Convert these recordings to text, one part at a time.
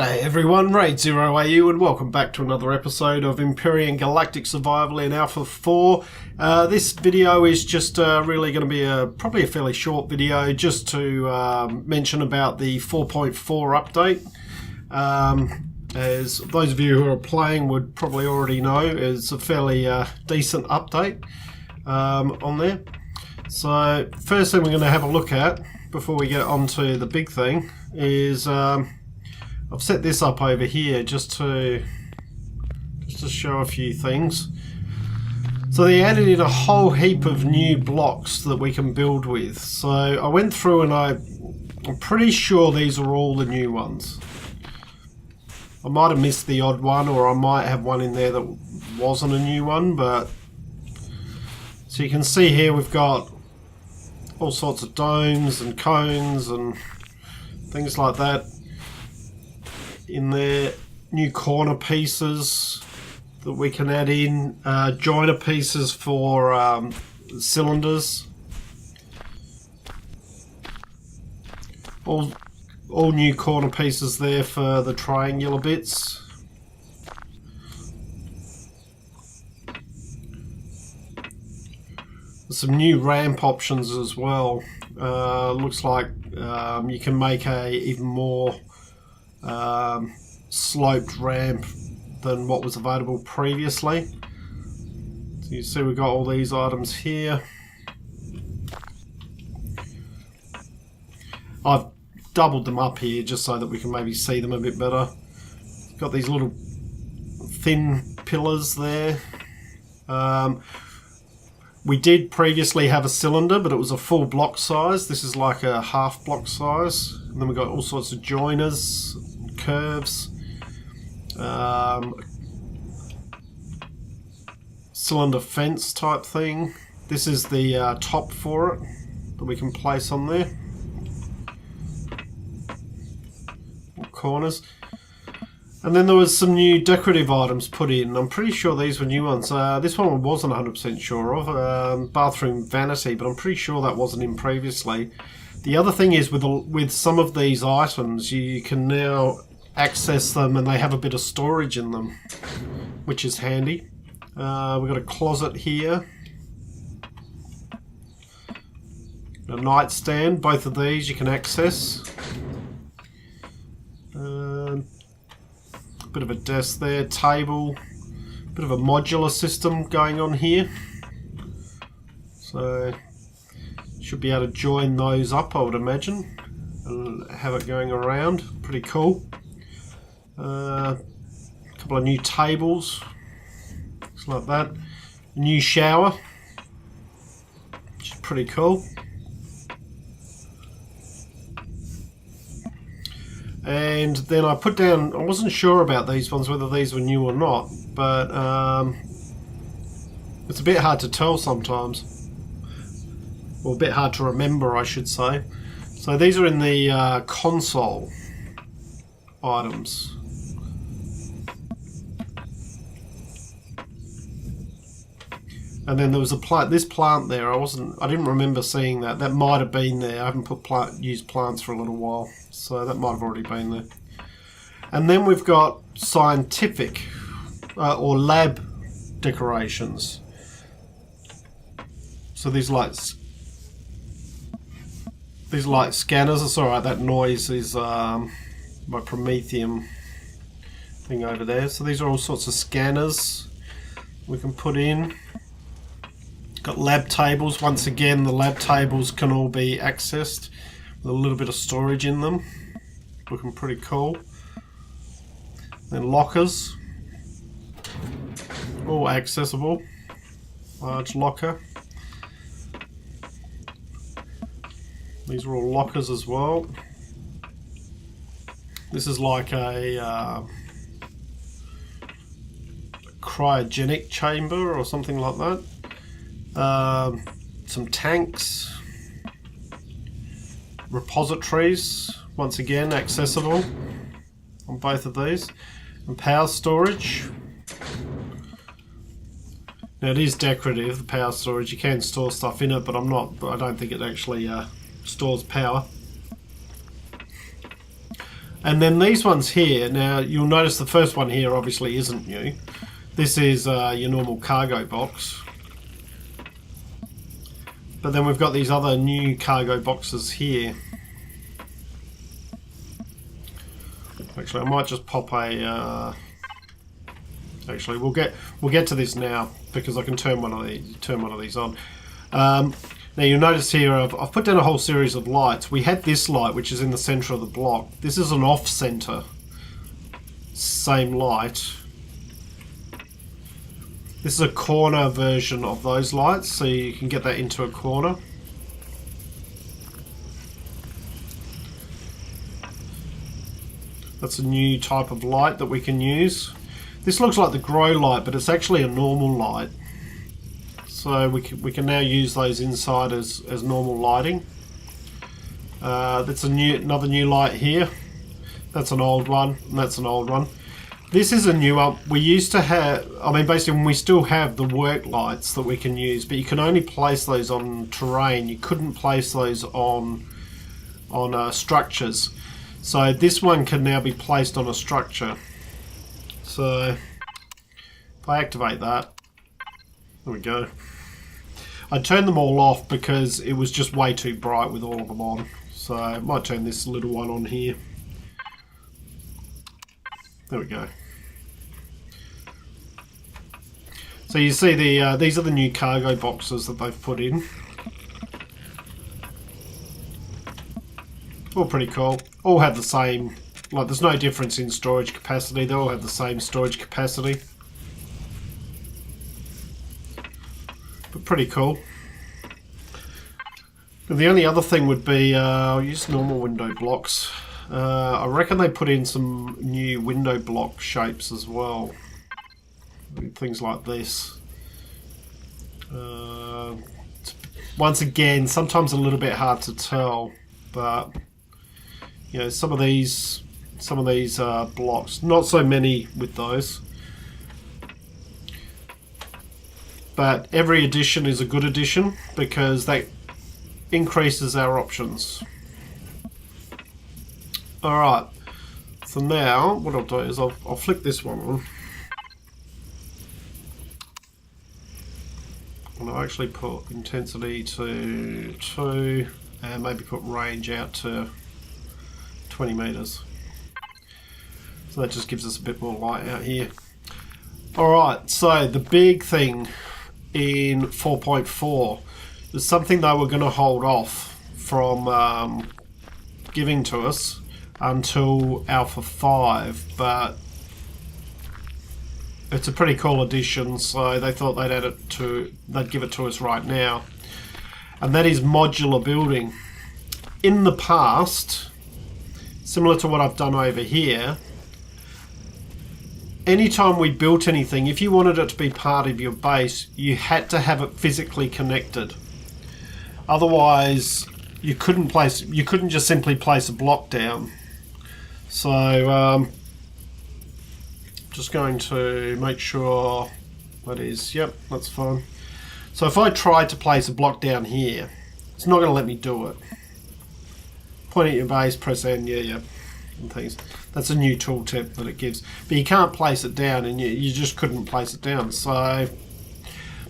G'day everyone, Raid0AU and welcome back to another episode of Empyrion Galactic Survival in Alpha 4. This video is just really going to be probably a fairly short video just to mention about the 4.4 update. As those of you who are playing would probably already know, it's a fairly decent update on there. So first thing we're going to have a look at before we get on to the big thing is I've set this up over here just to show a few things. So they added in a whole heap of new blocks that we can build with. So I went through and I'm pretty sure these are all the new ones. I might have missed the odd one, or I might have one in there that wasn't a new one, but so you can see here we've got all sorts of domes and cones and things like that in there. New corner pieces that we can add in, joiner pieces for cylinders, all new corner pieces there for the triangular bits. Some new ramp options as well. Looks like you can make a even more sloped ramp than what was available previously. So you see we've got all these items here. I've doubled them up here just so that we can maybe see them a bit better. Got these little thin pillars there. We did previously have a cylinder, but it was a full block size. This is like a half block size. And then we've got all sorts of joiners, curves, cylinder fence type thing. This is the top for it that we can place on there. Corners. And then there was some new decorative items put in. I'm pretty sure these were new ones. This one I wasn't 100% sure of. Bathroom vanity, but I'm pretty sure that wasn't in previously. The other thing is with some of these items, you can now access them and they have a bit of storage in them, which is handy. We've got a closet here. A nightstand. Both of these you can access. Bit of a desk there, table, bit of a modular system going on here. So should be able to join those up, I would imagine, and have it going around. Pretty cool. A couple of new tables, looks like that. A new shower, which is pretty cool. And then I put down, I wasn't sure about these ones, whether these were new or not, but it's a bit hard to tell sometimes. Or a bit hard to remember, I should say. So these are in the console items. And then there was this plant there. I didn't remember seeing that. That might have been there. I haven't used plants for a little while, so that might have already been there. And then we've got scientific or lab decorations. So these light scanners. It's all right. That noise is my Prometheum thing over there. So these are all sorts of scanners we can put in. Got lab tables. Once again, the lab tables can all be accessed with a little bit of storage in them. Looking pretty cool. Then lockers, all accessible. Large locker. These are all lockers as well. This is like a cryogenic chamber or something like that. Some tanks, repositories, once again accessible on both of these, and power storage. Now it is decorative, the power storage. You can store stuff in it, but I don't think it actually stores power. And then these ones here, now you'll notice the first one here obviously isn't new. This is your normal cargo box. But then we've got these other new cargo boxes here. Actually, I might just pop a. Actually, we'll get to this now because I can turn one of these on. Now you'll notice here I've put down a whole series of lights. We had this light which is in the centre of the block. This is an off-centre same light. This is a corner version of those lights, so you can get that into a corner. That's a new type of light that we can use. This looks like the grow light, but it's actually a normal light. So we can now use those inside as normal lighting. That's another new light here. That's an old one, and that's an old one. This is a new one. We used to have, I mean basically we still have the work lights that we can use, but you can only place those on terrain. You couldn't place those on structures. So this one can now be placed on a structure. So if I activate that, there we go. I turned them all off because it was just way too bright with all of them on. So I might turn this little one on here. There we go. So you see these are the new cargo boxes that they've put in. All pretty cool. All have the same, like there's no difference in storage capacity. They all have the same storage capacity. But pretty cool. And the only other thing would be, I'll use normal window blocks. I reckon they put in some new window block shapes as well. Things like this. Once again, sometimes a little bit hard to tell, but you know, some of these blocks, not so many with those. But every addition is a good addition because that increases our options. Alright, so now what I'll do is I'll flick this one on. And I'll actually put intensity to 2 and maybe put range out to 20 meters. So that just gives us a bit more light out here. Alright, so the big thing in 4.4 is something they were going to hold off from giving to us until Alpha 5, but it's a pretty cool addition, so they thought they'd give it to us right now. And that is modular building. In the past, similar to what I've done over here, anytime we built anything, if you wanted it to be part of your base, you had to have it physically connected. Otherwise, you couldn't just simply place a block down. So, just going to make sure that is, yep, that's fine. So if I try to place a block down here, it's not going to let me do it. Point at your base, press N, yeah, and things. That's a new tooltip that it gives. But you can't place it down, and you just couldn't place it down. So,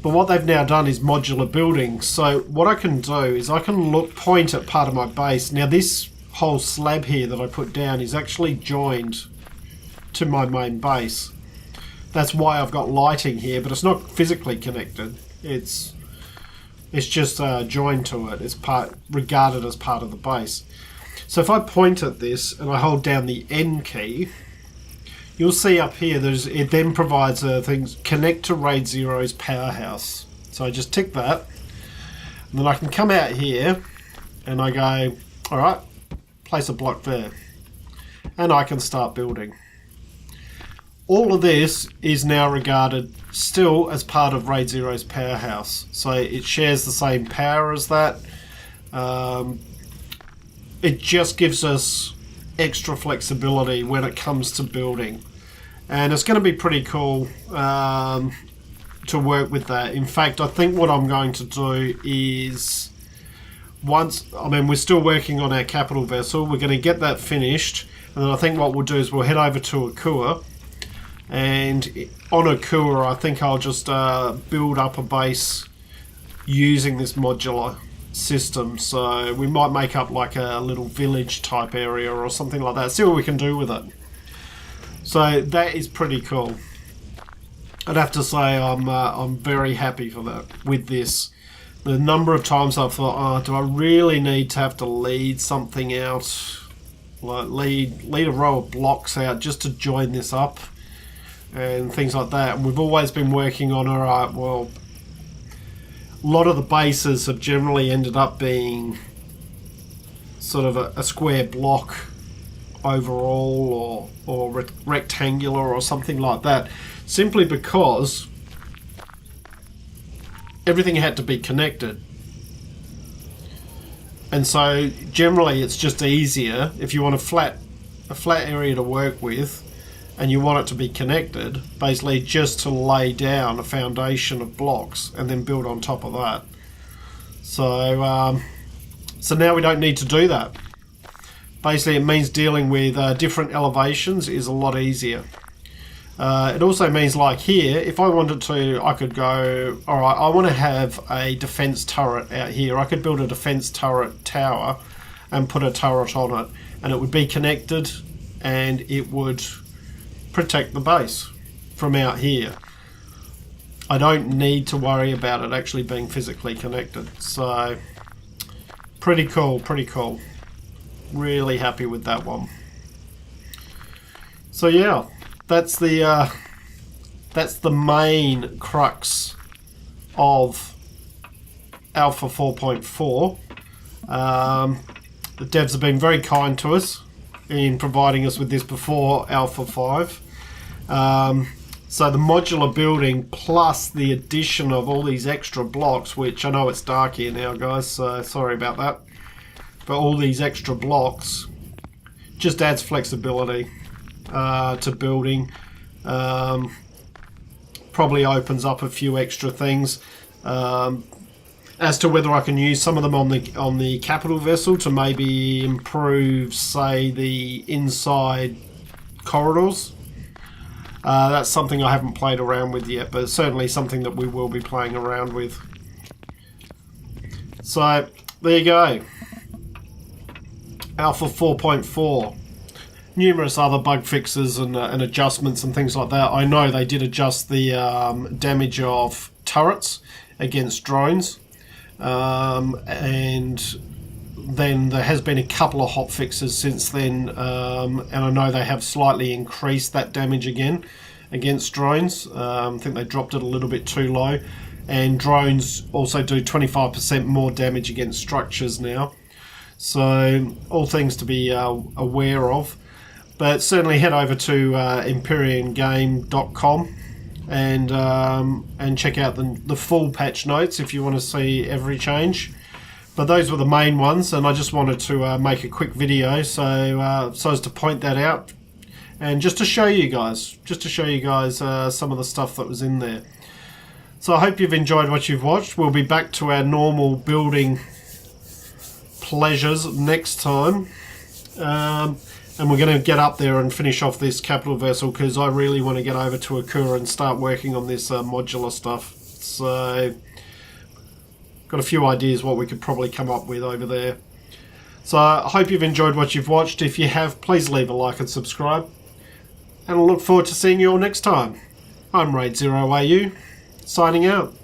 but what they've now done is modular building. So what I can do is I can point at part of my base. Now this whole slab here that I put down is actually joined to my main base. That's why I've got lighting here, but it's not physically connected. It's just joined to it. It's regarded as part of the base. So if I point at this and I hold down the N key, you'll see up here it then provides things connect to RAID Zero's powerhouse. So I just tick that, and then I can come out here and I go, all right, place a block there, and I can start building. All of this is now regarded still as part of RAID Zero's powerhouse. So it shares the same power as that. It just gives us extra flexibility when it comes to building. And it's going to be pretty cool to work with that. In fact, I think what I'm going to do is we're still working on our capital vessel. We're going to get that finished. And then I think what we'll do is we'll head over to Akua, and on Akua I think I'll just build up a base using this modular system. So we might make up like a little village type area or something like that, see what we can do with it. So that is pretty cool. I'd have to say I'm very happy for that with this. The number of times I've thought, oh, do I really need to have to lead something out, like lead a row of blocks out just to join this up and things like that. And we've always been working on, alright, well, a lot of the bases have generally ended up being sort of a square block overall, or rectangular or something like that, simply because everything had to be connected. And so generally it's just easier if you want a flat area to work with and you want it to be connected, basically just to lay down a foundation of blocks and then build on top of that. So so now we don't need to do that. Basically it means dealing with different elevations is a lot easier. It also means, like here, if I wanted to, I could go, alright, I want to have a defense turret out here. I could build a defense turret tower and put a turret on it, and it would be connected and it would protect the base from out here. I don't need to worry about it actually being physically connected. So pretty cool, pretty cool. Really happy with that one. So yeah, that's the main crux of Alpha 4.4. The devs have been very kind to us in providing us with this before Alpha 5. So the modular building plus the addition of all these extra blocks, which I know it's dark here now, guys, so sorry about that. But all these extra blocks just adds flexibility to building. Probably opens up a few extra things. As to whether I can use some of them on the capital vessel to maybe improve, say, the inside corridors. That's something I haven't played around with yet, but it's certainly something that we will be playing around with. So there you go. Alpha 4.4. Numerous other bug fixes and adjustments and things like that. I know they did adjust the damage of turrets against drones. And then there has been a couple of hot fixes since then, and I know they have slightly increased that damage again against drones. I think they dropped it a little bit too low, and drones also do 25% more damage against structures now. So all things to be aware of, but certainly head over to empyriongame.com and check out the full patch notes if you want to see every change. But those were the main ones, and I just wanted to make a quick video so as to point that out, and just to show you guys some of the stuff that was in there. So I hope you've enjoyed what you've watched. We'll be back to our normal building pleasures next time, and we're going to get up there and finish off this capital vessel, because I really want to get over to Akura and start working on this modular stuff. So got a few ideas what we could probably come up with over there. So I hope you've enjoyed what you've watched. If you have, please leave a like and subscribe, and I look forward to seeing you all next time. I'm Raid0AU, signing out.